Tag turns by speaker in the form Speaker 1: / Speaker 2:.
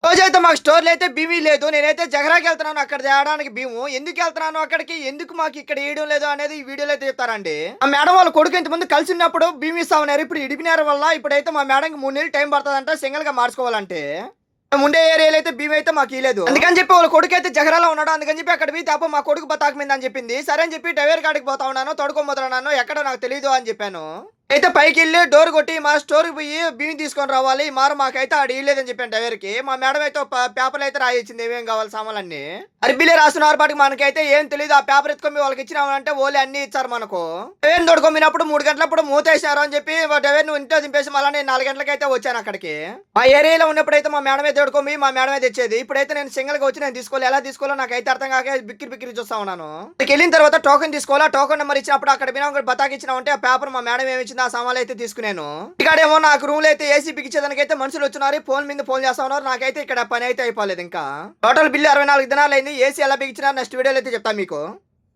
Speaker 1: రోజైతే మాకు స్టోర్‌లో అయితే భీమీ లేదు. నేనైతే జగరాకి వెళ్తున్నాను అక్కడ తేవడానికి భీము. ఎందుకెళ్తున్నాను అక్కడికి, ఎందుకు మాకు ఇక్కడ ఇయడం లేదు అనేది ఈ వీడియోలో అయితే చెప్తారండి. ఆ మేడం వాళ్ళ కొడుకు ఇంతకుముందు కలిసున్నప్పుడు భీమ్ ఇస్తా ఉన్నారు. ఇప్పుడు ఇడిపినారు వల్ల ఇప్పుడైతే మా మేడంకి 3 నెలలు టైం పడతదంట సింగిల్‌గా మార్చుకోవాలంటే. ముండే ఏరియాలో అయితే భీమ్ అయితే మాకు ఇయలేదు. అందుకని చెప్పి వాళ్ళ కొడుకు అయితే జగరాలో ఉన్నాడు. అందుకని చెప్పి అక్కడ పోయి తప్ప మా కొడుకు బతాకమిందని చెప్పింది. సరే అని చెప్పి డ్రైవర్ కాడికి పోతా ఉన్నాను. తోడుకోబోతున్నాను. ఎక్కడో నాకు తెలీదు అని చెప్పాను. అయితే పైకెళ్ళి డోర్ కొట్టి మా స్టోర్‌కి పోయి బియ్యం తీసుకొని రావాలి. ఈ మారు మాకైతే ఆడ ఇయలేదని చెప్పాను డ్రైవర్‌కి. మా మేడం అయితే ఒక పేపర్‌లో అయితే రాయిచ్చింది ఏమేం కావాలి సామాన్లన్నీ. అరబీలే రాస్తున్నారు పాటికి మనకైతే ఏం తెలీదు. ఆ పేపర్ ఎత్తుకొని వాళ్ళకి ఇచ్చినామంటే ఓలే అన్ని ఇచ్చారు మనకు. డ్రైవర్‌ని తోడుకోమినప్పుడు 3 గంటలప్పుడు మూతేసినారు అని చెప్పి డ్రైవర్‌ని ఇంట్లో దింపేసి మళ్ళా నేను 4 గంటలకైతే వచ్చాను అక్కడికి. మా ఏరియాలో ఉన్నప్పుడైతే మా మేడమే తోడుకోమి మా మేడమే తెచ్చేది. ఇప్పుడైతే నేను సింగిల్‌గా వచ్చి నేను తీసుకోవాలి. ఎలా తీసుకోవాలో నాకైతే అర్థం కాక బిక్కిరి బిక్కిరి చూస్తా ఉన్నాను. అక్కడికెళ్ళిన తర్వాత టోకెన్ తీసుకోవాలా. టోకెన్ నెంబర్ ఇచ్చినప్పుడు అక్కడ వినా బతాకి ఇచ్చినామంటే ఆ పేపర్ మా మేడం ఏమి ఇచ్చింది ఆ సామాన్లు అయితే తీసుకున్నాను. ఇక్కడేమో నాకు రూమ్ లో అయితే ఏసీ బిగించేదానికైతే మనుషులు వచ్చినారు. ఫోన్ మీద ఫోన్ చేస్తా ఉన్నారు. నాకైతే ఇక్కడ పని అయితే అయిపోలేదు ఇంకా. టోటల్ బిల్లు 64 దినాలు అయింది. ఏసీ ఎలా బిగించినారు నెక్స్ట్ వీడియోలో అయితే చెప్తాను మీకు.